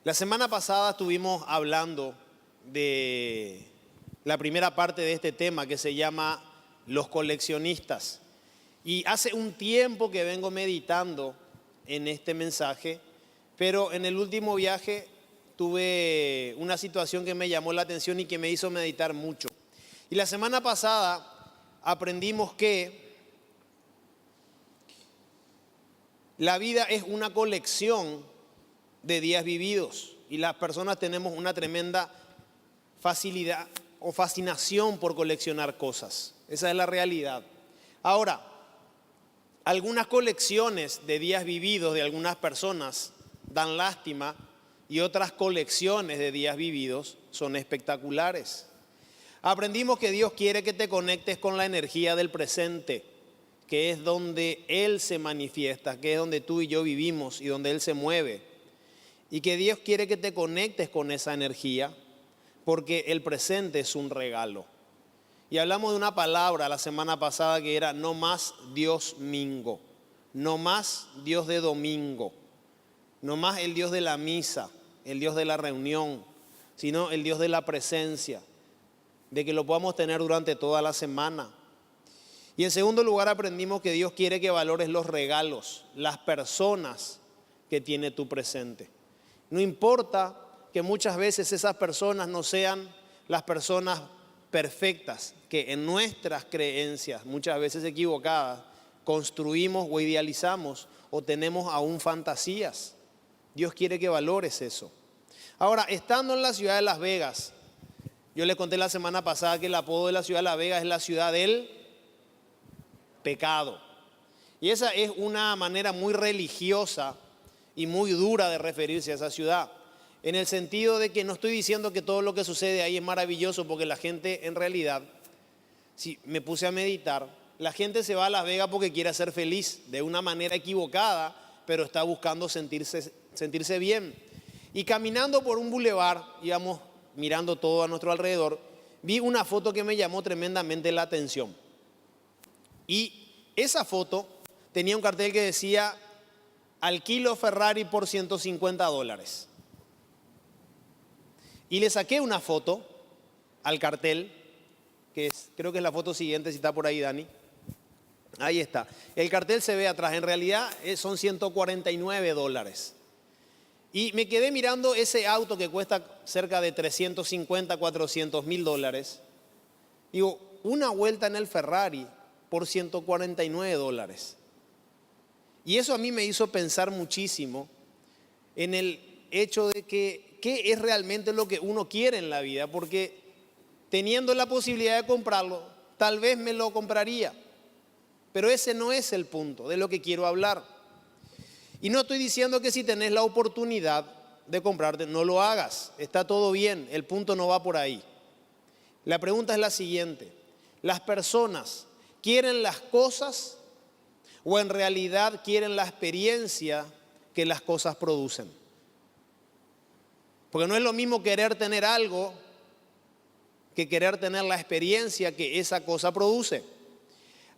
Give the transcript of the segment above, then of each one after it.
La semana pasada estuvimos hablando de la primera parte de este tema que se llama los coleccionistas. Y hace un tiempo que vengo meditando en este mensaje, pero en el último viaje tuve una situación que me llamó la atención y que me hizo meditar mucho. Y la semana pasada aprendimos que la vida es una colección de días vividos y las personas tenemos una tremenda facilidad o fascinación por coleccionar cosas. Esa es la realidad. Ahora, algunas colecciones de días vividos de algunas personas dan lástima y otras colecciones de días vividos son espectaculares. Aprendimos que Dios quiere que te conectes con la energía del presente, que es donde Él se manifiesta, que es donde tú y yo vivimos y donde Él se mueve. Y que Dios quiere que te conectes con esa energía, porque el presente es un regalo. Y hablamos de una palabra la semana pasada que era no más Dios mingo, no más Dios de domingo, no más el Dios de la misa, el Dios de la reunión, sino el Dios de la presencia, de que lo podamos tener durante toda la semana. Y en segundo lugar aprendimos que Dios quiere que valores los regalos, las personas que tiene tu presente. No importa que muchas veces esas personas no sean las personas perfectas, que en nuestras creencias, muchas veces equivocadas, construimos o idealizamos o tenemos aún fantasías. Dios quiere que valores eso. Ahora, estando en la ciudad de Las Vegas, yo les conté la semana pasada que el apodo de la ciudad de Las Vegas es la ciudad del pecado. Y esa es una manera muy religiosa y muy dura de referirse a esa ciudad. En el sentido de que no estoy diciendo que todo lo que sucede ahí es maravilloso, porque la gente en realidad, si me puse a meditar, la gente se va a Las Vegas porque quiere ser feliz de una manera equivocada, pero está buscando sentirse bien. Y caminando por un bulevar, íbamos mirando todo a nuestro alrededor, vi una foto que me llamó tremendamente la atención. Y esa foto tenía un cartel que decía, alquilo Ferrari por $150. Y le saqué una foto al cartel, creo que es la foto siguiente, si está por ahí Dani. Ahí está. El cartel se ve atrás, en realidad son $149. Y me quedé mirando ese auto que cuesta cerca de 350, 400 mil dólares. Digo, una vuelta en el Ferrari por $149. Y eso a mí me hizo pensar muchísimo en el hecho de que qué es realmente lo que uno quiere en la vida, porque teniendo la posibilidad de comprarlo, tal vez me lo compraría, pero ese no es el punto de lo que quiero hablar. Y no estoy diciendo que si tenés la oportunidad de comprarte, no lo hagas, está todo bien, el punto no va por ahí. La pregunta es la siguiente: ¿las personas quieren las cosas o en realidad quieren la experiencia que las cosas producen? Porque no es lo mismo querer tener algo que querer tener la experiencia que esa cosa produce.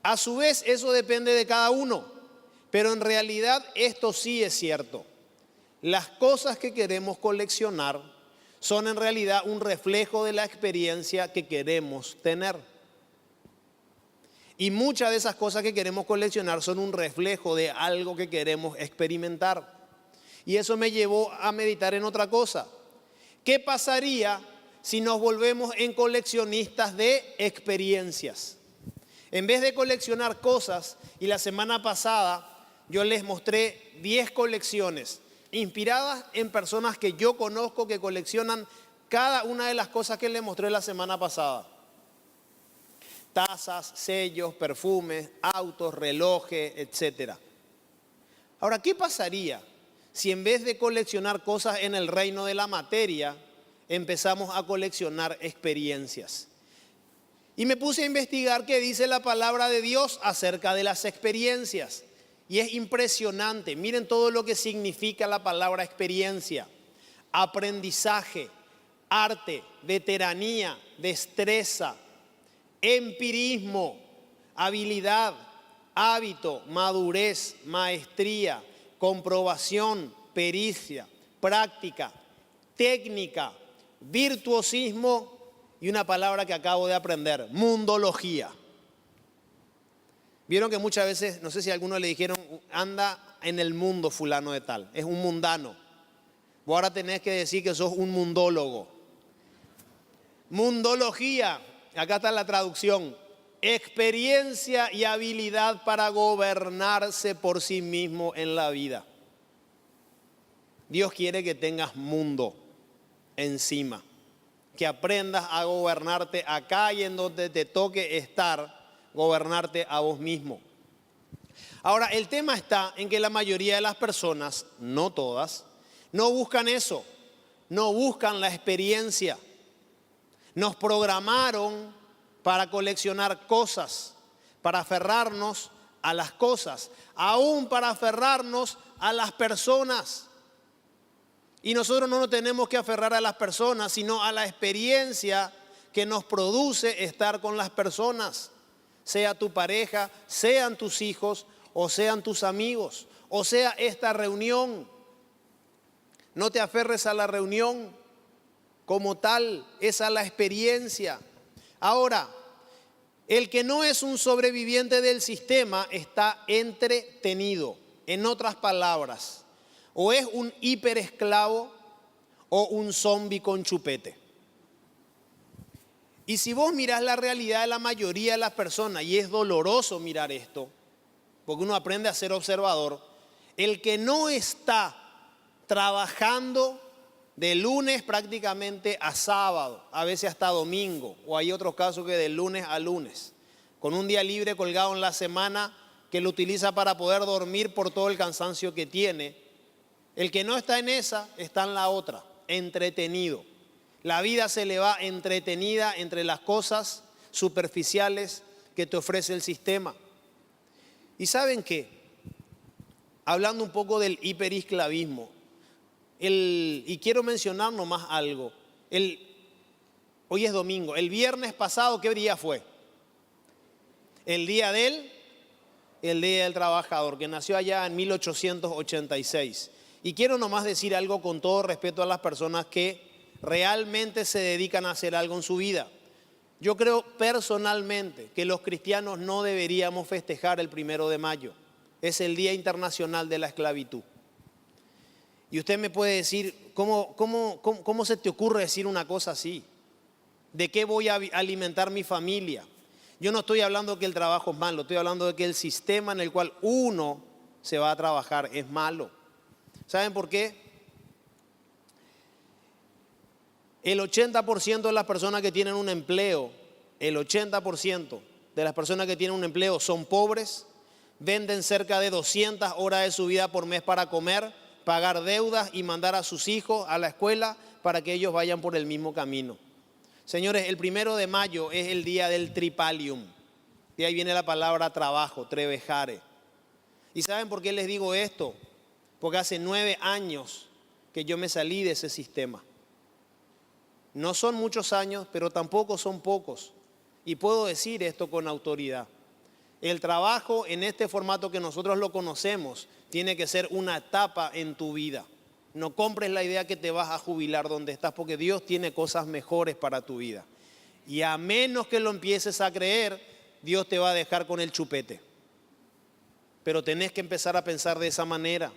A su vez, eso depende de cada uno, pero en realidad esto sí es cierto. Las cosas que queremos coleccionar son en realidad un reflejo de la experiencia que queremos tener. Y muchas de esas cosas que queremos coleccionar son un reflejo de algo que queremos experimentar. Y eso me llevó a meditar en otra cosa. ¿Qué pasaría si nos volvemos en coleccionistas de experiencias? En vez de coleccionar cosas, y la semana pasada yo les mostré 10 colecciones inspiradas en personas que yo conozco que coleccionan cada una de las cosas que les mostré la semana pasada. Tazas, sellos, perfumes, autos, relojes, etc. Ahora, ¿qué pasaría si en vez de coleccionar cosas en el reino de la materia, empezamos a coleccionar experiencias? Y me puse a investigar qué dice la palabra de Dios acerca de las experiencias. Y es impresionante. Miren todo lo que significa la palabra experiencia: aprendizaje, arte, veteranía, destreza, empirismo, habilidad, hábito, madurez, maestría, comprobación, pericia, práctica, técnica, virtuosismo y una palabra que acabo de aprender, mundología. Vieron que muchas veces, no sé si a alguno le dijeron, anda en el mundo fulano de tal, es un mundano. Vos ahora tenés que decir que sos un mundólogo. Mundología, acá está la traducción, experiencia y habilidad para gobernarse por sí mismo en la vida. Dios quiere que tengas mundo encima, que aprendas a gobernarte acá y en donde te toque estar, gobernarte a vos mismo. Ahora, el tema está en que la mayoría de las personas, no todas, no buscan eso, no buscan la experiencia. Nos programaron para coleccionar cosas, para aferrarnos a las cosas, aún para aferrarnos a las personas. Y nosotros no nos tenemos que aferrar a las personas, sino a la experiencia que nos produce estar con las personas. Sea tu pareja, sean tus hijos, o sean tus amigos, o sea esta reunión. No te aferres a la reunión como tal, es a la experiencia. Ahora, el que no es un sobreviviente del sistema está entretenido. En otras palabras, o es un hiperesclavo o un zombi con chupete. Y si vos mirás la realidad de la mayoría de las personas, y es doloroso mirar esto, porque uno aprende a ser observador, el que no está trabajando de lunes prácticamente a sábado, a veces hasta domingo, o hay otros casos que de lunes a lunes, con un día libre colgado en la semana que lo utiliza para poder dormir por todo el cansancio que tiene. El que no está en esa, está en la otra, entretenido. La vida se le va entretenida entre las cosas superficiales que te ofrece el sistema. ¿Y saben qué? Hablando un poco del hiperesclavismo, y quiero mencionar nomás algo. Hoy es domingo. El viernes pasado, ¿qué día fue? El día del trabajador, que nació allá en 1886. Y quiero nomás decir algo con todo respeto a las personas que realmente se dedican a hacer algo en su vida. Yo creo personalmente que los cristianos no deberíamos festejar el 1 de mayo. Es el Día Internacional de la Esclavitud. Y usted me puede decir, ¿cómo se te ocurre decir una cosa así? ¿De qué voy a alimentar mi familia? Yo no estoy hablando que el trabajo es malo, estoy hablando de que el sistema en el cual uno se va a trabajar es malo. ¿Saben por qué? El 80% de las personas que tienen un empleo, el 80% de las personas que tienen un empleo son pobres, venden cerca de 200 horas de su vida por mes para comer, pagar deudas y mandar a sus hijos a la escuela para que ellos vayan por el mismo camino. Señores, el 1 de mayo es el día del tripalium. De ahí viene la palabra trabajo, trabajare. ¿Y saben por qué les digo esto? Porque hace 9 años que yo me salí de ese sistema. No son muchos años, pero tampoco son pocos. Y puedo decir esto con autoridad. El trabajo en este formato que nosotros lo conocemos tiene que ser una etapa en tu vida. No compres la idea que te vas a jubilar donde estás, porque Dios tiene cosas mejores para tu vida. Y a menos que lo empieces a creer, Dios te va a dejar con el chupete. Pero tenés que empezar a pensar de esa manera.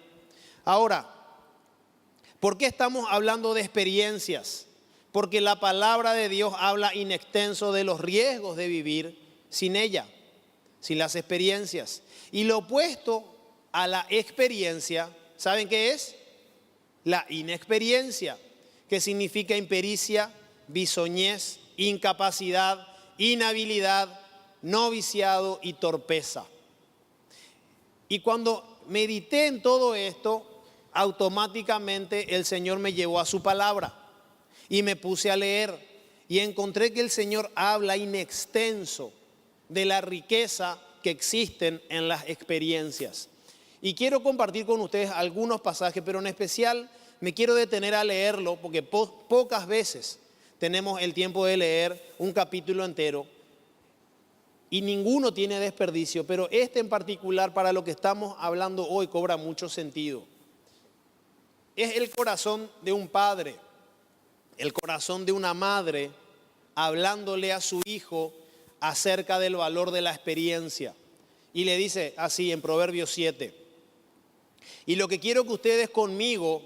Ahora, ¿por qué estamos hablando de experiencias? Porque la palabra de Dios habla in extenso de los riesgos de vivir sin ella, sin las experiencias. Y lo opuesto a la experiencia, ¿saben qué es? La inexperiencia, que significa impericia, bisoñez, incapacidad, inhabilidad, noviciado y torpeza. Y cuando medité en todo esto, automáticamente el Señor me llevó a su palabra y me puse a leer y encontré que el Señor habla in extenso de la riqueza que existen en las experiencias. Y quiero compartir con ustedes algunos pasajes, pero en especial me quiero detener a leerlo porque pocas veces tenemos el tiempo de leer un capítulo entero y ninguno tiene desperdicio, pero este en particular para lo que estamos hablando hoy cobra mucho sentido. Es el corazón de un padre el corazón de una madre hablándole a su hijo acerca del valor de la experiencia. Y le dice así en Proverbios 7. Y lo que quiero que ustedes conmigo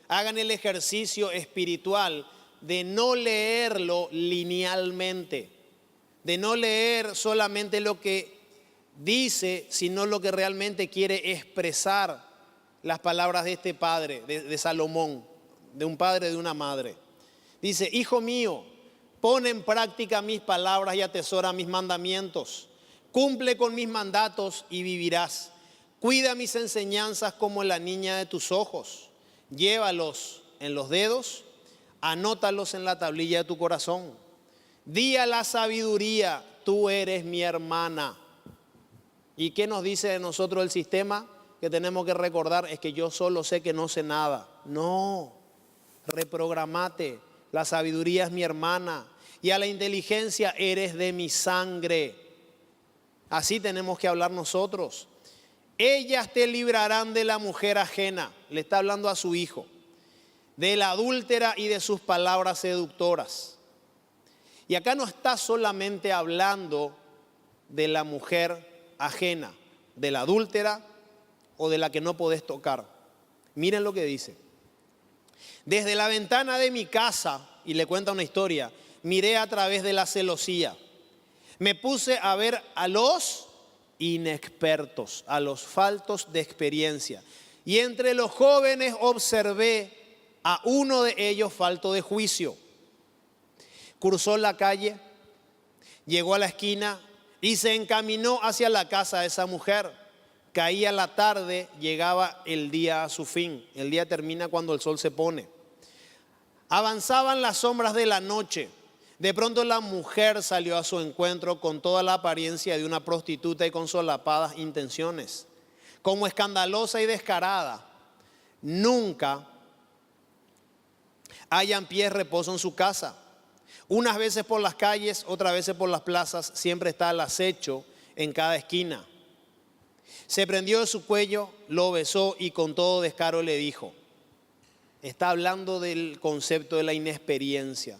hagan el ejercicio espiritual de no leerlo linealmente, de no leer solamente lo que dice, sino lo que realmente quiere expresar las palabras de este padre, de Salomón, de un padre, de una madre. Dice: hijo mío, pon en práctica mis palabras y atesora mis mandamientos. Cumple con mis mandatos y vivirás. Cuida mis enseñanzas como la niña de tus ojos. Llévalos en los dedos, anótalos en la tablilla de tu corazón. Di a la sabiduría: tú eres mi hermana. ¿Y qué nos dice de nosotros el sistema? Que tenemos que recordar es que yo solo sé que no sé nada. No, reprogramate. La sabiduría es mi hermana. Y a la inteligencia: eres de mi sangre. Así tenemos que hablar nosotros. Ellas te librarán de la mujer ajena. Le está hablando a su hijo. De la adúltera y de sus palabras seductoras. Y acá no está solamente hablando de la mujer ajena, de la adúltera o de la que no podés tocar. Miren lo que dice. Desde la ventana de mi casa, y le cuenta una historia, miré a través de la celosía. Me puse a ver a los inexpertos, a los faltos de experiencia. Y entre los jóvenes observé a uno de ellos falto de juicio. Cruzó la calle, llegó a la esquina y se encaminó hacia la casa de esa mujer. Caía la tarde, llegaba el día a su fin. El día termina cuando el sol se pone. Avanzaban las sombras de la noche. De pronto la mujer salió a su encuentro con toda la apariencia de una prostituta y con solapadas intenciones. Como escandalosa y descarada, nunca hallan pie reposo en su casa. Unas veces por las calles, otras veces por las plazas, siempre está al acecho en cada esquina. Se prendió de su cuello, lo besó y con todo descaro le dijo. Está hablando del concepto de la inexperiencia.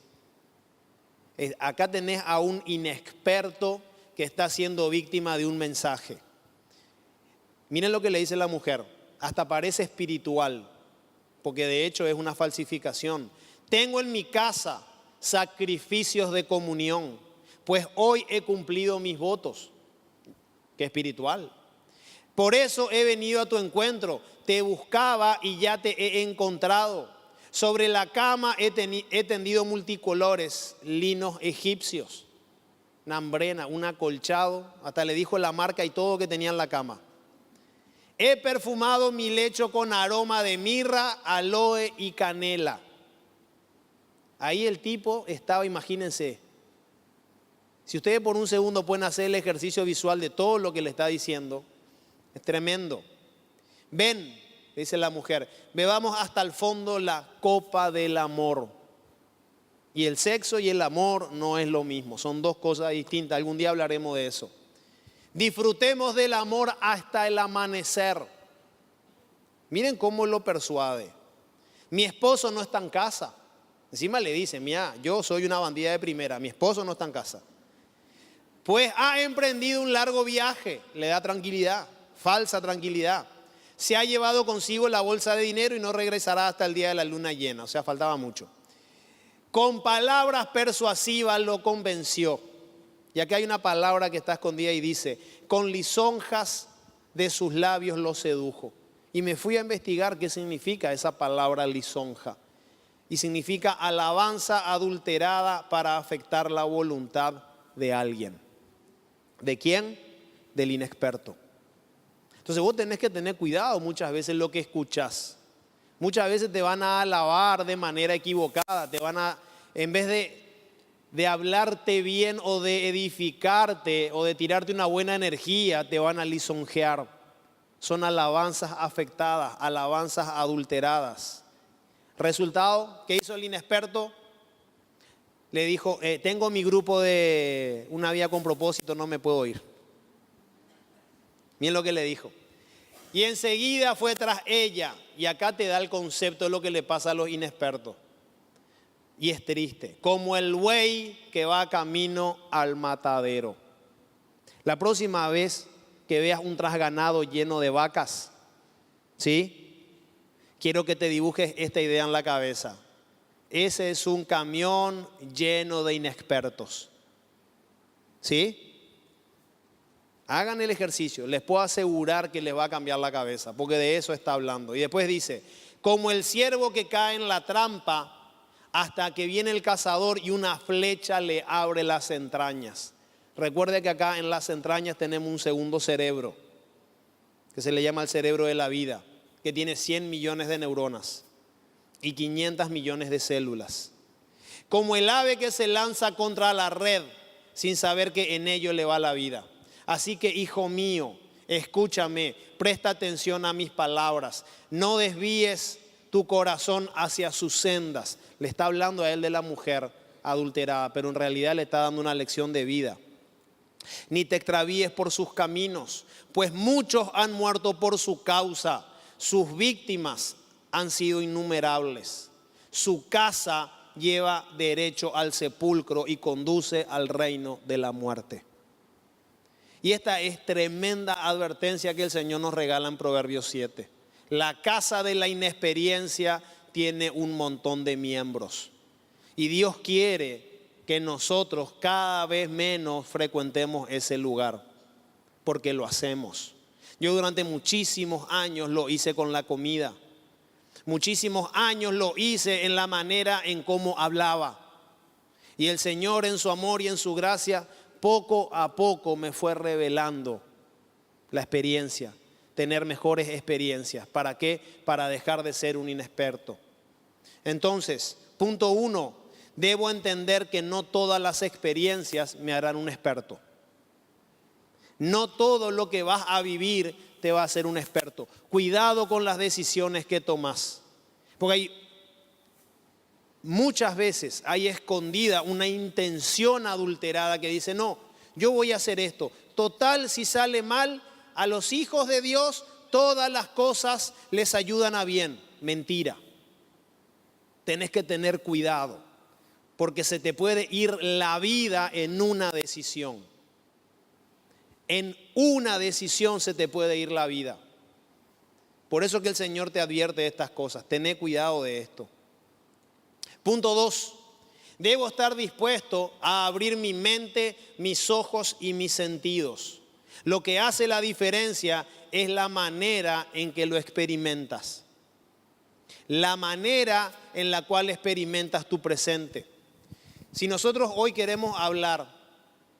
Acá tenés a un inexperto que está siendo víctima de un mensaje. Miren lo que le dice la mujer. Hasta parece espiritual, porque de hecho es una falsificación. Tengo en mi casa sacrificios de comunión, pues hoy he cumplido mis votos. Qué espiritual. Por eso he venido a tu encuentro. Te buscaba y ya te he encontrado. Sobre la cama he tendido multicolores, linos egipcios, nambrena, un acolchado, hasta le dijo la marca y todo que tenía en la cama. He perfumado mi lecho con aroma de mirra, aloe y canela. Ahí el tipo estaba, imagínense, si ustedes por un segundo pueden hacer el ejercicio visual de todo lo que le está diciendo, es tremendo. Ven, dice la mujer, bebamos hasta el fondo la copa del amor. Y el sexo y el amor no es lo mismo, son dos cosas distintas. Algún día hablaremos de eso. Disfrutemos del amor hasta el amanecer. Miren cómo lo persuade. Mi esposo no está en casa. Encima le dice, mira, yo soy una bandida de primera, mi esposo no está en casa. Pues ha emprendido un largo viaje, le da tranquilidad, falsa tranquilidad. Se ha llevado consigo la bolsa de dinero y no regresará hasta el día de la luna llena, o sea, faltaba mucho. Con palabras persuasivas lo convenció. Y aquí hay una palabra que está escondida y dice, con lisonjas de sus labios lo sedujo. Y me fui a investigar qué significa esa palabra lisonja. Y significa alabanza adulterada para afectar la voluntad de alguien. ¿De quién? Del inexperto. Entonces vos tenés que tener cuidado muchas veces lo que escuchás. Muchas veces te van a alabar de manera equivocada, te van a, en vez de hablarte bien o de edificarte o de tirarte una buena energía, te van a lisonjear. Son alabanzas afectadas, alabanzas adulteradas. Resultado, ¿qué hizo el inexperto? Le dijo, tengo mi grupo de una vía con propósito, no me puedo ir. Miren lo que le dijo. Y enseguida fue tras ella. Y acá te da el concepto de lo que le pasa a los inexpertos. Y es triste, como el buey que va camino al matadero. La próxima vez que veas un trasganado lleno de vacas, ¿sí? Quiero que te dibujes esta idea en la cabeza. Ese es un camión lleno de inexpertos, ¿sí? Hagan el ejercicio, les puedo asegurar que les va a cambiar la cabeza, porque de eso está hablando. Y después dice, como el ciervo que cae en la trampa hasta que viene el cazador y una flecha le abre las entrañas. Recuerde que acá en las entrañas tenemos un segundo cerebro, que se le llama el cerebro de la vida, que tiene 100 millones de neuronas y 500 millones de células. Como el ave que se lanza contra la red sin saber que en ello le va la vida. Así que, hijo mío, escúchame, presta atención a mis palabras. No desvíes tu corazón hacia sus sendas. Le está hablando a él de la mujer adulterada, pero en realidad le está dando una lección de vida. Ni te extravíes por sus caminos, pues muchos han muerto por su causa. Sus víctimas han sido innumerables. Su casa lleva derecho al sepulcro y conduce al reino de la muerte. Y esta es tremenda advertencia que el Señor nos regala en Proverbios 7. La casa de la inexperiencia tiene un montón de miembros. Y Dios quiere que nosotros cada vez menos frecuentemos ese lugar, porque lo hacemos. Yo durante muchísimos años lo hice con la comida. Muchísimos años lo hice en la manera en cómo hablaba. Y el Señor en su amor y en su gracia, poco a poco me fue revelando la experiencia, tener mejores experiencias. ¿Para qué? Para dejar de ser un inexperto. Entonces, punto 1, debo entender que no todas las experiencias me harán un experto. No todo lo que vas a vivir te va a hacer un experto. Cuidado con las decisiones que tomas, porque muchas veces hay escondida una intención adulterada que dice, no, yo voy a hacer esto. Total, si sale mal, a los hijos de Dios todas las cosas les ayudan a bien. Mentira. Tenés que tener cuidado, porque se te puede ir la vida en una decisión. En una decisión se te puede ir la vida. Por eso que el Señor te advierte de estas cosas. Tené cuidado de esto. Punto 2. Debo estar dispuesto a abrir mi mente, mis ojos y mis sentidos. Lo que hace la diferencia es la manera en que lo experimentas. La manera en la cual experimentas tu presente. Si nosotros hoy queremos hablar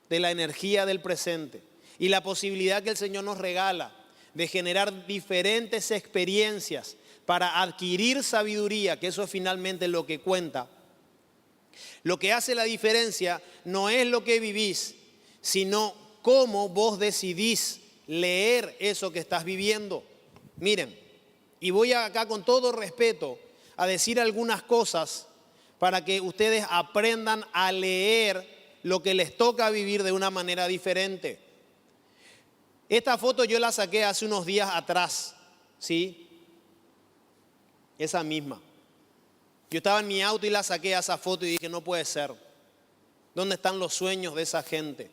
de la energía del presente y la posibilidad que el Señor nos regala de generar diferentes experiencias para adquirir sabiduría, que eso es finalmente lo que cuenta. Lo que hace la diferencia no es lo que vivís, sino cómo vos decidís leer eso que estás viviendo. Miren, y voy acá con todo respeto a decir algunas cosas para que ustedes aprendan a leer lo que les toca vivir de una manera diferente. Esta foto yo la saqué hace unos días atrás, ¿sí? Esa misma. Yo estaba en mi auto y la saqué a esa foto y dije, no puede ser. ¿Dónde están los sueños de esa gente?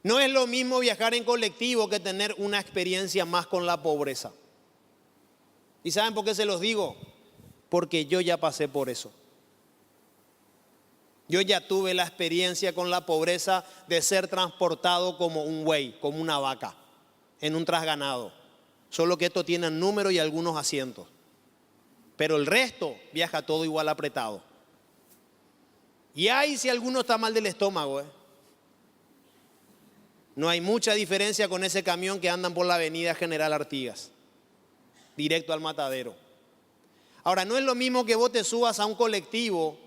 No es lo mismo viajar en colectivo que tener una experiencia más con la pobreza. ¿Y saben por qué se los digo? Porque yo ya pasé por eso. Yo ya tuve la experiencia con la pobreza de ser transportado como un buey, como una vaca, en un trasganado. Solo que esto tiene número y algunos asientos. Pero el resto viaja todo igual apretado. Y ahí si alguno está mal del estómago, No hay mucha diferencia con ese camión que andan por la avenida General Artigas, directo al matadero. Ahora, no es lo mismo que vos te subas a un colectivo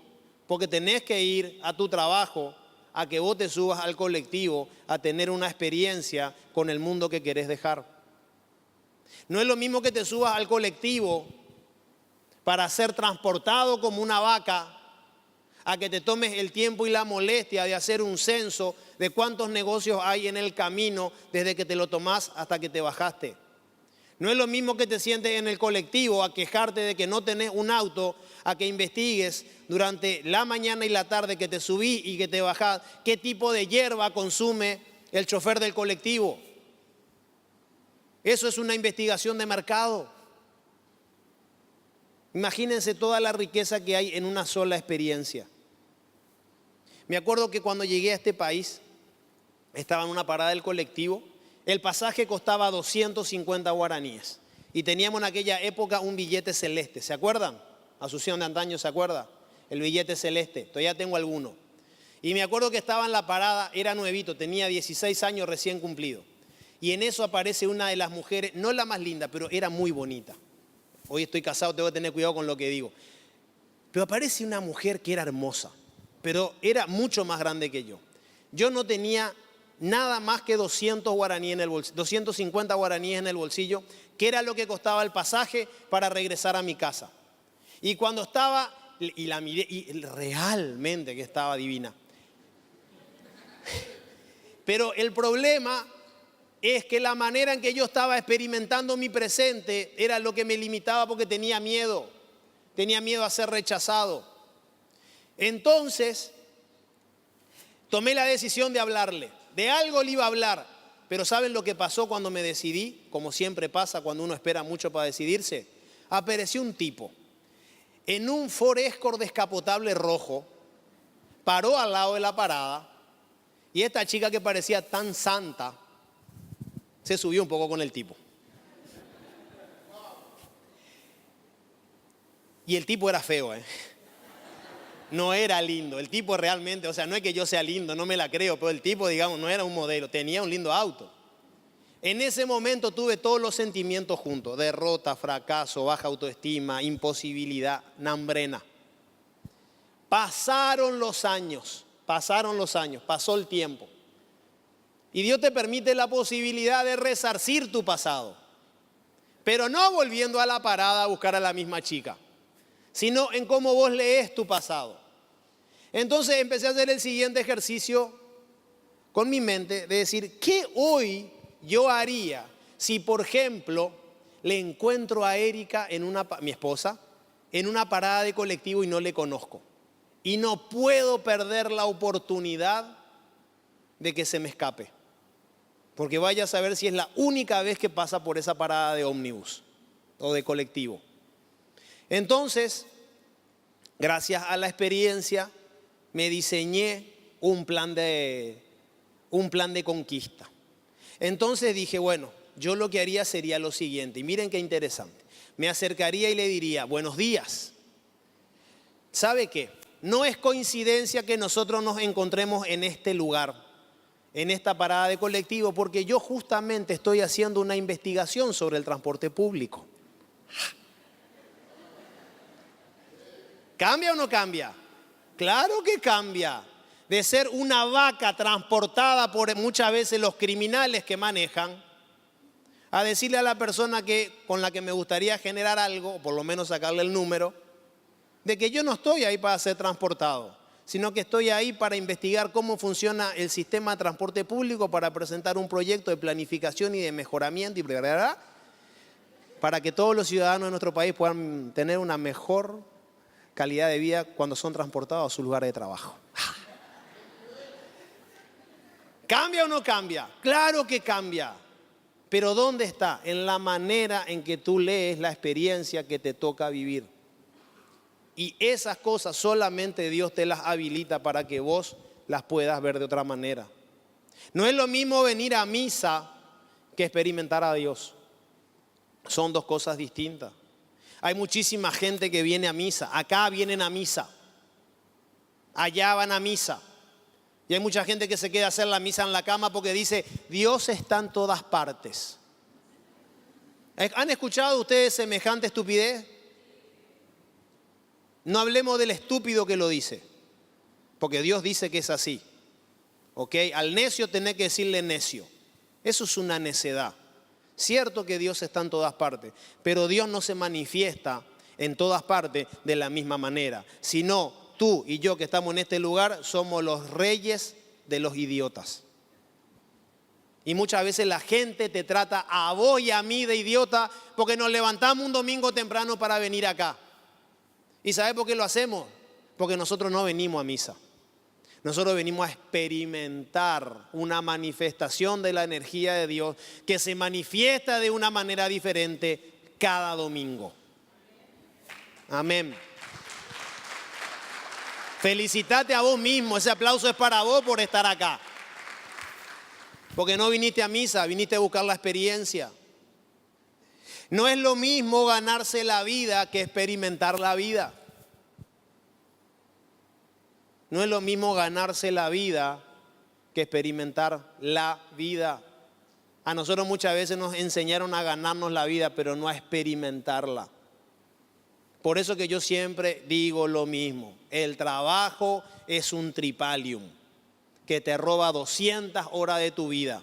porque tenés que ir a tu trabajo, a que vos te subas al colectivo a tener una experiencia con el mundo que querés dejar. No es lo mismo que te subas al colectivo para ser transportado como una vaca, a que te tomes el tiempo y la molestia de hacer un censo de cuántos negocios hay en el camino desde que te lo tomás hasta que te bajaste. No es lo mismo que te sientes en el colectivo a quejarte de que no tenés un auto, a que investigues durante la mañana y la tarde que te subís y que te bajás, qué tipo de hierba consume el chofer del colectivo. Eso es una investigación de mercado. Imagínense toda la riqueza que hay en una sola experiencia. Me acuerdo que cuando llegué a este país, estaba en una parada del colectivo, el pasaje costaba 250 guaraníes y teníamos en aquella época un billete celeste, ¿se acuerdan? Asunción de antaño, ¿se acuerda? El billete celeste, todavía tengo alguno. Y me acuerdo que estaba en la parada, era nuevito, tenía 16 años recién cumplido. Y en eso aparece una de las mujeres, no la más linda, pero era muy bonita. Hoy estoy casado, tengo que tener cuidado con lo que digo. Pero aparece una mujer que era hermosa, pero era mucho más grande que yo. Yo no tenía nada más que 200 guaraníes en el bolsillo, 250 guaraníes en el bolsillo, que era lo que costaba el pasaje para regresar a mi casa. Y cuando estaba, y la miré, y realmente que estaba divina. Pero el problema es que la manera en que yo estaba experimentando mi presente era lo que me limitaba porque tenía miedo a ser rechazado. Entonces, tomé la decisión de hablarle, de algo le iba a hablar, pero ¿saben lo que pasó cuando me decidí? Como siempre pasa cuando uno espera mucho para decidirse. Apareció un tipo en un Ford Escort descapotable rojo, paró al lado de la parada y esta chica que parecía tan santa se subió un poco con el tipo. Y el tipo era feo, No era lindo. El tipo realmente, o sea, no es que yo sea lindo, no me la creo, pero el tipo, digamos, no era un modelo, tenía un lindo auto. En ese momento tuve todos los sentimientos juntos: derrota, fracaso, baja autoestima, imposibilidad, nambrena. Pasaron los años, pasó el tiempo. Y Dios te permite la posibilidad de resarcir tu pasado. Pero no volviendo a la parada a buscar a la misma chica, sino en cómo vos lees tu pasado. Entonces empecé a hacer el siguiente ejercicio con mi mente, de decir, ¿qué hoy yo haría si, por ejemplo, le encuentro a Erika, mi esposa, en una parada de colectivo y no le conozco? Y no puedo perder la oportunidad de que se me escape. Porque vaya a saber si es la única vez que pasa por esa parada de ómnibus o de colectivo. Entonces, gracias a la experiencia, me diseñé un plan de conquista. Entonces dije, bueno, yo lo que haría sería lo siguiente. Y miren qué interesante. Me acercaría y le diría, buenos días. ¿Sabe qué? No es coincidencia que nosotros nos encontremos en este lugar, en esta parada de colectivo, porque yo justamente estoy haciendo una investigación sobre el transporte público. ¿Cambia o no cambia? Claro que cambia. De ser una vaca transportada por muchas veces los criminales que manejan, a decirle a la persona con la que me gustaría generar algo, o por lo menos sacarle el número, de que yo no estoy ahí para ser transportado, sino que estoy ahí para investigar cómo funciona el sistema de transporte público, para presentar un proyecto de planificación y de mejoramiento y para que todos los ciudadanos de nuestro país puedan tener una mejor calidad de vida cuando son transportados a su lugar de trabajo. ¿Cambia o no cambia? Claro que cambia. Pero ¿dónde está? En la manera en que tú lees la experiencia que te toca vivir. Y esas cosas solamente Dios te las habilita para que vos las puedas ver de otra manera. No es lo mismo venir a misa que experimentar a Dios. Son dos cosas distintas. Hay muchísima gente que viene a misa. Acá vienen a misa. Allá van a misa. Y hay mucha gente que se queda a hacer la misa en la cama porque dice, Dios está en todas partes. ¿Han escuchado ustedes semejante estupidez? No hablemos del estúpido que lo dice, porque Dios dice que es así. ¿Ok? Al necio tenés que decirle necio. Eso es una necedad. Cierto que Dios está en todas partes, pero Dios no se manifiesta en todas partes de la misma manera, sino tú y yo que estamos en este lugar somos los reyes de los idiotas. Y muchas veces la gente te trata a vos y a mí de idiota porque nos levantamos un domingo temprano para venir acá. ¿Y sabe por qué lo hacemos? Porque nosotros no venimos a misa. Nosotros venimos a experimentar una manifestación de la energía de Dios que se manifiesta de una manera diferente cada domingo. Amén. Felicitate a vos mismo. Ese aplauso es para vos por estar acá. Porque no viniste a misa, viniste a buscar la experiencia. No es lo mismo ganarse la vida que experimentar la vida. No es lo mismo ganarse la vida que experimentar la vida. A nosotros muchas veces nos enseñaron a ganarnos la vida, pero no a experimentarla. Por eso que yo siempre digo lo mismo. El trabajo es un tripalium que te roba 200 horas de tu vida.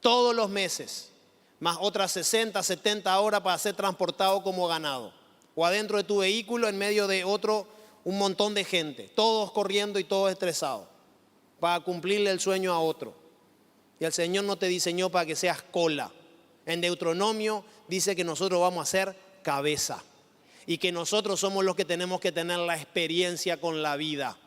Todos los meses, más otras 60, 70 horas para ser transportado como ganado. O adentro de tu vehículo en medio de un montón de gente. Todos corriendo y todos estresados. Para cumplirle el sueño a otro. Y el Señor no te diseñó para que seas cola. En Deuteronomio dice que nosotros vamos a ser cabeza. Y que nosotros somos los que tenemos que tener la experiencia con la vida.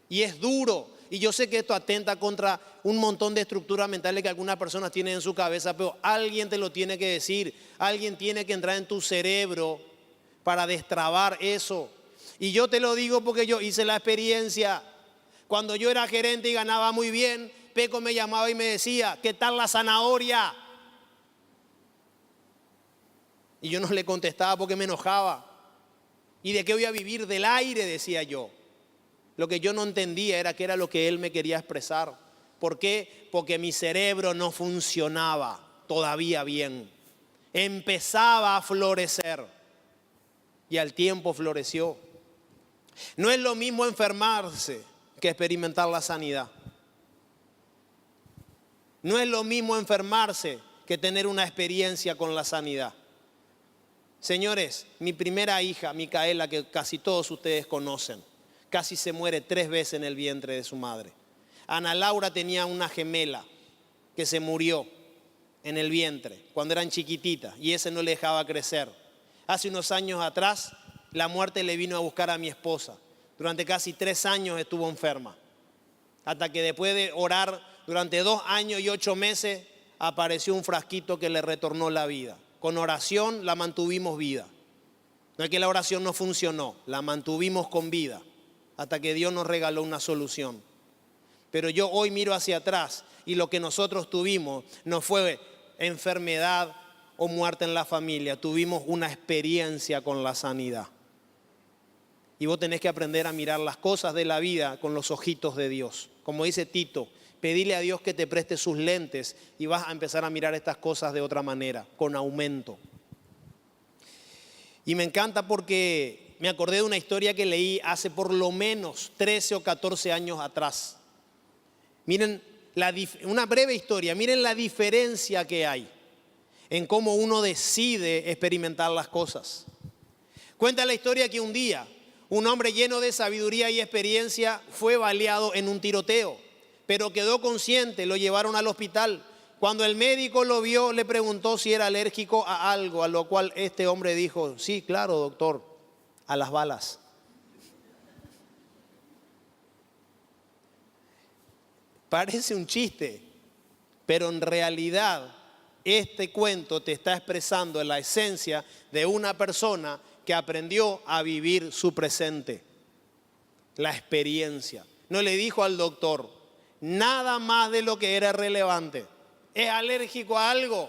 Y es duro. Y yo sé que esto atenta contra un montón de estructuras mentales que algunas personas tienen en su cabeza, pero alguien te lo tiene que decir. Alguien tiene que entrar en tu cerebro para destrabar eso. Y yo te lo digo porque yo hice la experiencia. Cuando yo era gerente y ganaba muy bien, Peco me llamaba y me decía, ¿qué tal la zanahoria? Y yo no le contestaba porque me enojaba. ¿Y de qué voy a vivir? Del aire, decía yo. Lo que yo no entendía era que era lo que él me quería expresar. ¿Por qué? Porque mi cerebro no funcionaba todavía bien. Empezaba a florecer. Y al tiempo floreció. No es lo mismo enfermarse que experimentar la sanidad. No es lo mismo enfermarse que tener una experiencia con la sanidad. Señores, mi primera hija, Micaela, que casi todos ustedes conocen, casi se muere 3 veces en el vientre de su madre. Ana Laura tenía una gemela que se murió en el vientre cuando eran chiquititas y ese no le dejaba crecer. Hace unos años atrás, la muerte le vino a buscar a mi esposa. Durante casi 3 años estuvo enferma. Hasta que después de orar durante 2 años y 8 meses, apareció un frasquito que le retornó la vida. Con oración la mantuvimos vida. No es que la oración no funcionó, la mantuvimos con vida. Hasta que Dios nos regaló una solución. Pero yo hoy miro hacia atrás y lo que nosotros tuvimos no fue enfermedad o muerte en la familia. Tuvimos una experiencia con la sanidad. Y vos tenés que aprender a mirar las cosas de la vida con los ojitos de Dios. Como dice Tito, pedile a Dios que te preste sus lentes y vas a empezar a mirar estas cosas de otra manera, con aumento. Y me encanta porque me acordé de una historia que leí hace por lo menos 13 o 14 años atrás. Miren, una breve historia, miren la diferencia que hay en cómo uno decide experimentar las cosas. Cuenta la historia que un día un hombre lleno de sabiduría y experiencia fue baleado en un tiroteo, pero quedó consciente, lo llevaron al hospital. Cuando el médico lo vio, le preguntó si era alérgico a algo, a lo cual este hombre dijo, sí, claro, doctor, a las balas. Parece un chiste, pero en realidad este cuento te está expresando la esencia de una persona que aprendió a vivir su presente, la experiencia. No le dijo al doctor nada más de lo que era relevante. ¿Es alérgico a algo?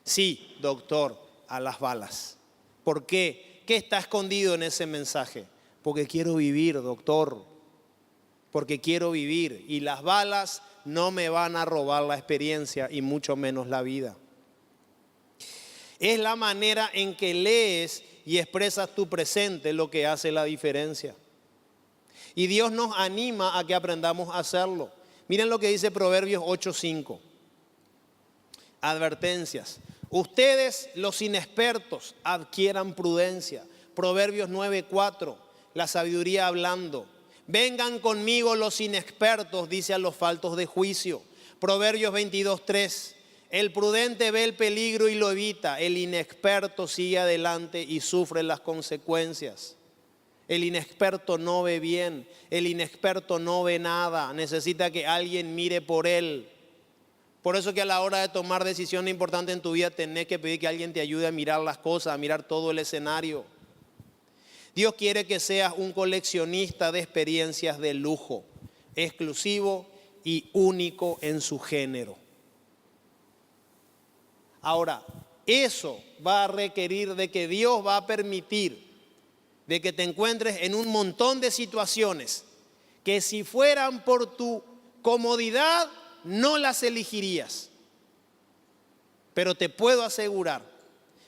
Sí, doctor, a las balas. ¿Por qué? ¿Qué está escondido en ese mensaje? Porque quiero vivir, doctor. Porque quiero vivir. Y las balas no me van a robar la experiencia y mucho menos la vida. Es la manera en que lees y expresas tu presente lo que hace la diferencia. Y Dios nos anima a que aprendamos a hacerlo. Miren lo que dice Proverbios 8:5. Advertencias. Ustedes, los inexpertos, adquieran prudencia. Proverbios 9:4. La sabiduría hablando. Vengan conmigo los inexpertos, dice a los faltos de juicio. Proverbios 22:3. El prudente ve el peligro y lo evita. El inexperto sigue adelante y sufre las consecuencias. El inexperto no ve bien. El inexperto no ve nada. Necesita que alguien mire por él. Por eso que a la hora de tomar decisiones importantes en tu vida tenés que pedir que alguien te ayude a mirar las cosas, a mirar todo el escenario. Dios quiere que seas un coleccionista de experiencias de lujo, exclusivo y único en su género. Ahora, eso va a requerir de que Dios va a permitir de que te encuentres en un montón de situaciones que si fueran por tu comodidad no las elegirías. Pero te puedo asegurar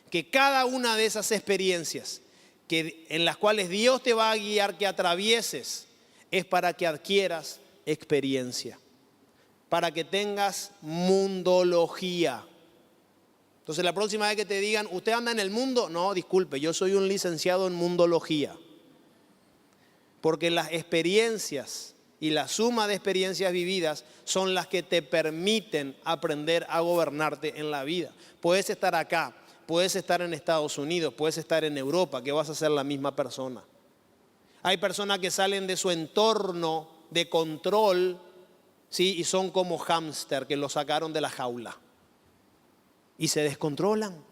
que cada una de esas experiencias en las cuales Dios te va a guiar que atravieses es para que adquieras experiencia, para que tengas mundología. Entonces la próxima vez que te digan, ¿usted anda en el mundo? No, disculpe, yo soy un licenciado en mundología. Porque las experiencias y la suma de experiencias vividas son las que te permiten aprender a gobernarte en la vida. Puedes estar acá, puedes estar en Estados Unidos, puedes estar en Europa, que vas a ser la misma persona. Hay personas que salen de su entorno de control, ¿sí? Y son como hámster que lo sacaron de la jaula. Y se descontrolan.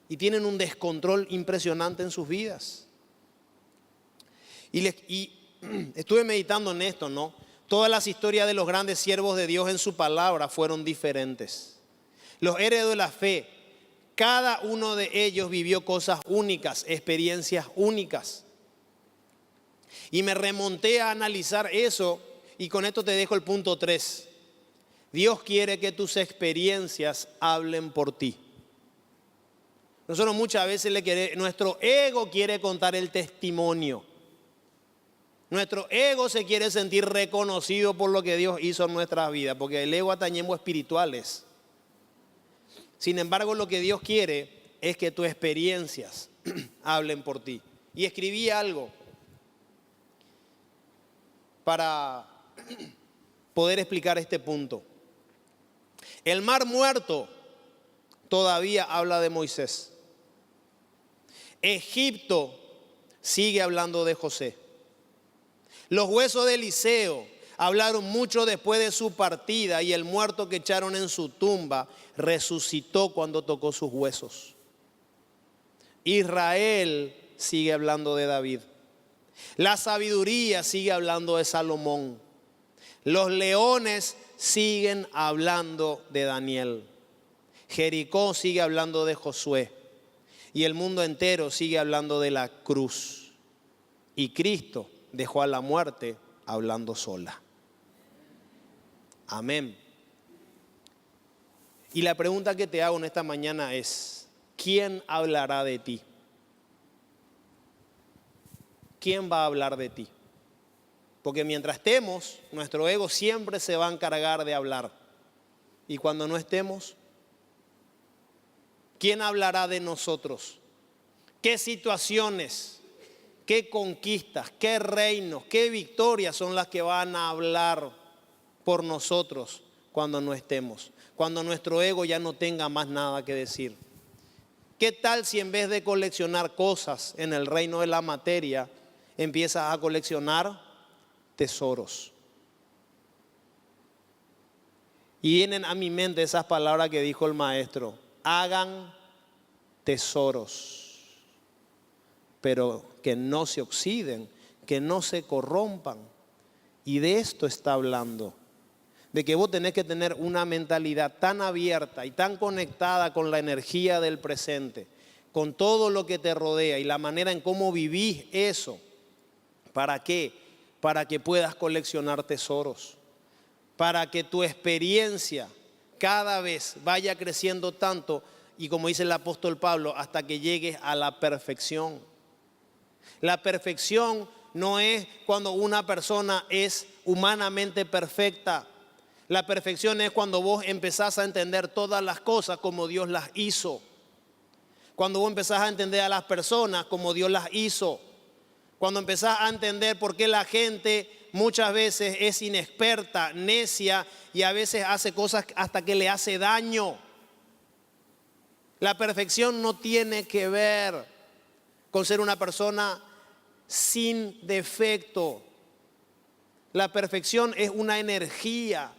Y tienen un descontrol impresionante en sus vidas. Y estuve meditando en esto, ¿no? Todas las historias de los grandes siervos de Dios en su palabra fueron diferentes. Los héroes de la fe, cada uno de ellos vivió cosas únicas, experiencias únicas. Y me remonté a analizar eso y con esto te dejo el punto 3. Dios quiere que tus experiencias hablen por ti. Nosotros muchas veces nuestro ego quiere contar el testimonio. Nuestro ego se quiere sentir reconocido por lo que Dios hizo en nuestras vidas, porque el ego atañemos espirituales. Sin embargo, lo que Dios quiere es que tus experiencias hablen por ti. Y escribí algo para poder explicar este punto. El mar muerto todavía habla de Moisés. Egipto sigue hablando de José. Los huesos de Eliseo hablaron mucho después de su partida y el muerto que echaron en su tumba resucitó cuando tocó sus huesos. Israel sigue hablando de David. La sabiduría sigue hablando de Salomón. Los leones siguen hablando de Daniel. Jericó sigue hablando de Josué. Y el mundo entero sigue hablando de la cruz. Y Cristo dejó a la muerte hablando sola. Amén. Y la pregunta que te hago en esta mañana es, ¿quién hablará de ti? ¿Quién va a hablar de ti? Porque mientras estemos, nuestro ego siempre se va a encargar de hablar. Y cuando no estemos, ¿quién hablará de nosotros? ¿Qué situaciones, qué conquistas, qué reinos, qué victorias son las que van a hablar por nosotros cuando no estemos? Cuando nuestro ego ya no tenga más nada que decir. ¿Qué tal si en vez de coleccionar cosas en el reino de la materia, empiezas a coleccionar tesoros? Y vienen a mi mente esas palabras que dijo el maestro: hagan tesoros, pero que no se oxiden, que no se corrompan. Y de esto está hablando, de que vos tenés que tener una mentalidad tan abierta y tan conectada con la energía del presente, con todo lo que te rodea y la manera en cómo vivís eso. ¿Para qué? Para que puedas coleccionar tesoros, para que tu experiencia cada vez vaya creciendo tanto y, como dice el apóstol Pablo, hasta que llegues a la perfección. La perfección no es cuando una persona es humanamente perfecta. La perfección es cuando vos empezás a entender todas las cosas como Dios las hizo. Cuando vos empezás a entender a las personas como Dios las hizo. Cuando empezás a entender por qué la gente muchas veces es inexperta, necia y a veces hace cosas hasta que le hace daño. La perfección no tiene que ver con ser una persona sin defecto. La perfección es una energía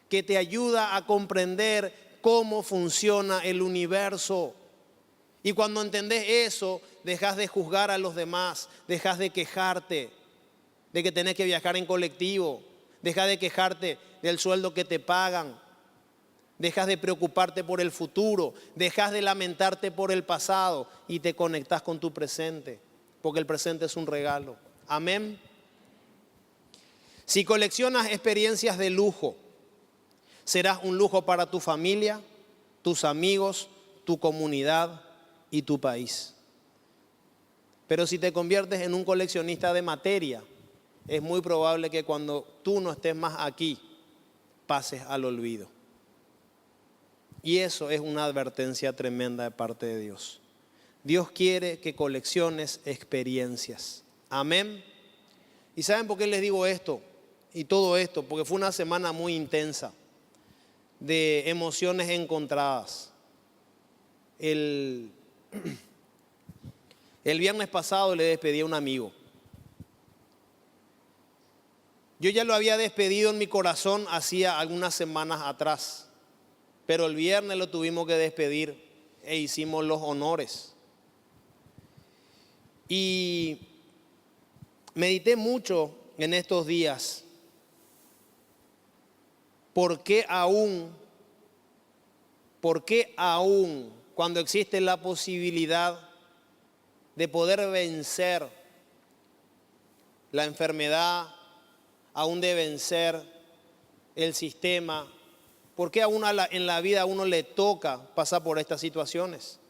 que te ayuda a comprender cómo funciona el universo. Y cuando entendés eso, dejas de juzgar a los demás, dejas de quejarte de que tenés que viajar en colectivo, dejas de quejarte del sueldo que te pagan, dejas de preocuparte por el futuro, dejas de lamentarte por el pasado y te conectás con tu presente, porque el presente es un regalo. Amén. Si coleccionas experiencias de lujo, serás un lujo para tu familia, tus amigos, tu comunidad y tu país. Pero si te conviertes en un coleccionista de materia, es muy probable que cuando tú no estés más aquí, pases al olvido. Y eso es una advertencia tremenda de parte de Dios. Dios quiere que colecciones experiencias. Amén. ¿Y saben por qué les digo esto? Y todo esto, porque fue una semana muy intensa de emociones encontradas. El viernes pasado le despedí a un amigo. Yo ya lo había despedido en mi corazón hacía algunas semanas atrás, pero el viernes lo tuvimos que despedir e hicimos los honores. Y medité mucho en estos días. ¿Por qué aún cuando existe la posibilidad de poder vencer la enfermedad, aún de vencer el sistema, por qué aún en la vida a uno le toca pasar por estas situaciones?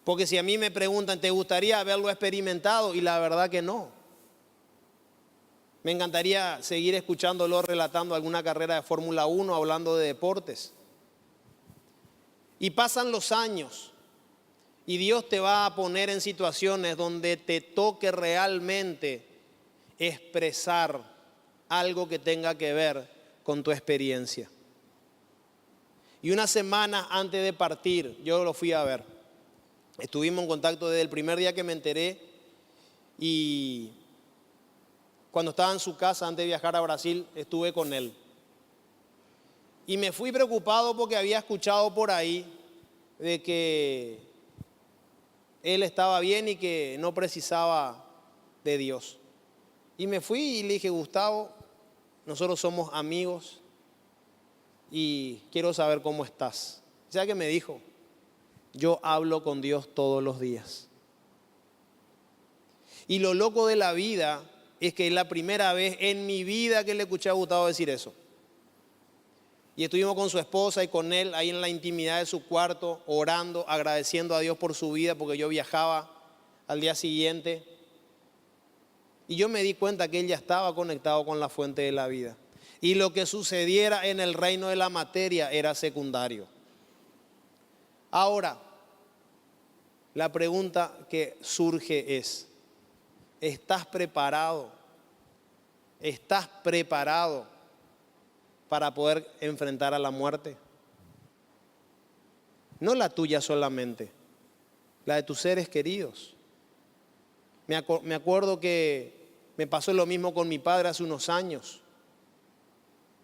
Porque si a mí me preguntan, ¿te gustaría haberlo experimentado? Y la verdad que no. Me encantaría seguir escuchándolo relatando alguna carrera de Fórmula 1, hablando de deportes. Y pasan los años y Dios te va a poner en situaciones donde te toque realmente expresar algo que tenga que ver con tu experiencia. Y una semana antes de partir, yo lo fui a ver. Estuvimos en contacto desde el primer día que me enteré y cuando estaba en su casa antes de viajar a Brasil, estuve con él. Y me fui preocupado porque había escuchado por ahí de que él estaba bien y que no precisaba de Dios. Y me fui y le dije, Gustavo, nosotros somos amigos y quiero saber cómo estás. O sea que me dijo, yo hablo con Dios todos los días. Y lo loco de la vida es que es la primera vez en mi vida que le escuché a Gustavo decir eso. Y estuvimos con su esposa y con él ahí en la intimidad de su cuarto, orando, agradeciendo a Dios por su vida, porque yo viajaba al día siguiente. Y yo me di cuenta que él ya estaba conectado con la fuente de la vida. Y lo que sucediera en el reino de la materia era secundario. Ahora, la pregunta que surge es, ¿estás preparado? ¿Estás preparado para poder enfrentar a la muerte? No la tuya solamente, la de tus seres queridos. Me acuerdo que me pasó lo mismo con mi padre hace unos años.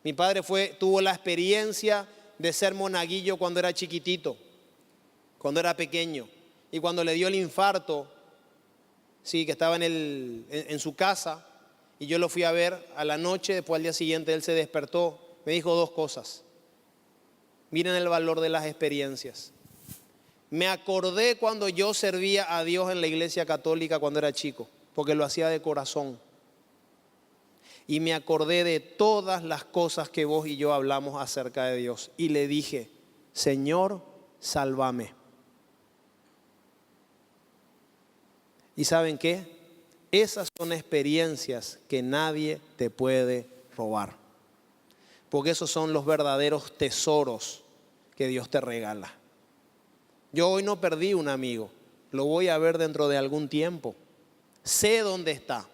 Mi padre tuvo la experiencia de ser monaguillo cuando era chiquitito, cuando era pequeño. Y cuando le dio el infarto, sí, que estaba en su casa, y yo lo fui a ver a la noche, después al día siguiente él se despertó, me dijo dos cosas. Miren el valor de las experiencias. Me acordé cuando yo servía a Dios en la iglesia católica cuando era chico, porque lo hacía de corazón. Y me acordé de todas las cosas que vos y yo hablamos acerca de Dios. Y le dije, Señor, sálvame. ¿Y saben qué? Esas son experiencias que nadie te puede robar. Porque esos son los verdaderos tesoros que Dios te regala. Yo hoy no perdí un amigo, lo voy a ver dentro de algún tiempo. Sé dónde está.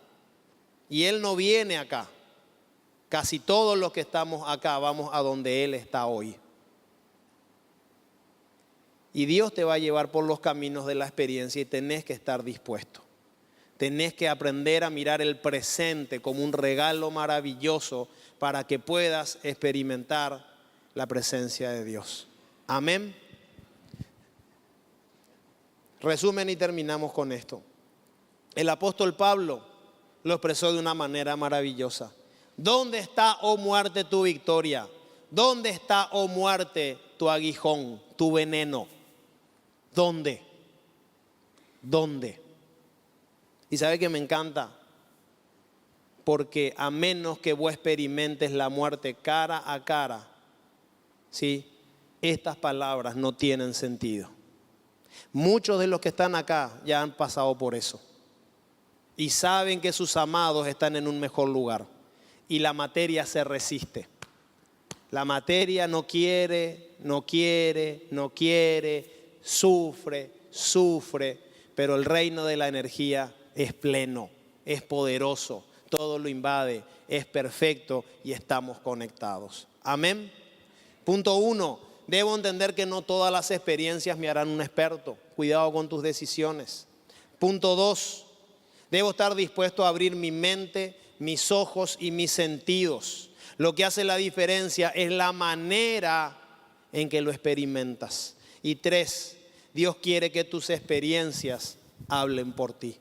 Y Él no viene acá. Casi todos los que estamos acá vamos a donde Él está hoy. Y Dios te va a llevar por los caminos de la experiencia y tenés que estar dispuesto. Tenés que aprender a mirar el presente como un regalo maravilloso para que puedas experimentar la presencia de Dios. Amén. Resumen y terminamos con esto. El apóstol Pablo lo expresó de una manera maravillosa. ¿Dónde está, oh muerte, tu victoria? ¿Dónde está, oh muerte, tu aguijón, tu veneno? ¿Dónde? ¿Dónde? Y sabe que me encanta, porque a menos que vos experimentes la muerte cara a cara, ¿sí? Estas palabras no tienen sentido. Muchos de los que están acá ya han pasado por eso y saben que sus amados están en un mejor lugar y la materia se resiste. La materia no quiere, sufre, pero el reino de la energía es pleno, es poderoso, todo lo invade, es perfecto y estamos conectados. Amén. Punto 1, debo entender que no todas las experiencias me harán un experto. Cuidado con tus decisiones. Punto 2, debo estar dispuesto a abrir mi mente, mis ojos y mis sentidos. Lo que hace la diferencia es la manera en que lo experimentas. Y 3, Dios quiere que tus experiencias hablen por ti.